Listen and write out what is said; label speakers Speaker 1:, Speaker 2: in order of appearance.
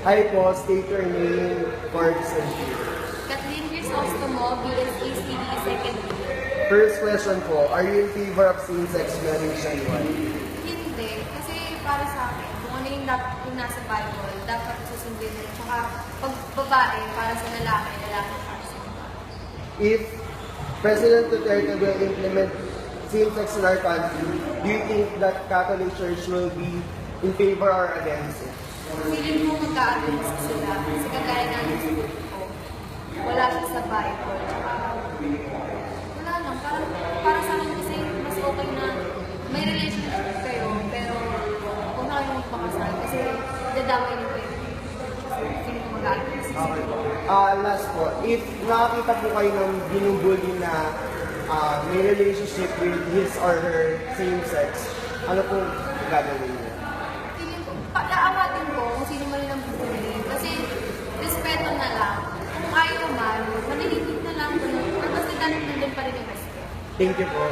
Speaker 1: Hi po, state your name, parts and year.
Speaker 2: Kathleen Crisostomo, BSc CD second year.
Speaker 1: First question po, are you in favor of same-sex marriage and why?
Speaker 2: Hindi, kasi para sa akin, kung ano yung, yung nasa Bible, dapat susundin mo. Tsaka pag babae, para sa lalaki, lalaki para sa babae.
Speaker 1: If President Duterte will implement same-sex in our country, do you think that Catholic Church will be in favor or against it?
Speaker 2: Feeling mo mag-a-against sila. Kasi kagaya namin sa group ko, wala siya sa Bible. Tsaka, wala lang. Para sa akin kasi mas okay na may relationship kayo, pero kung na kayo magpakasal, kasi dadamay niyo kayo. Feeling mo mag-a-against sila.
Speaker 1: Okay. Last po, if nakakita po kayo ng binubuli na may relationship with his or her same sex, ano po gagawin niyo?
Speaker 2: Feeling ko, pag-aawatin ko kung sino man yung bumili. Kasi, respeto na lang. Kung ayaw man, manilitig na lang. Or basta ganun din pa rin yung respeto.
Speaker 1: Thank you po.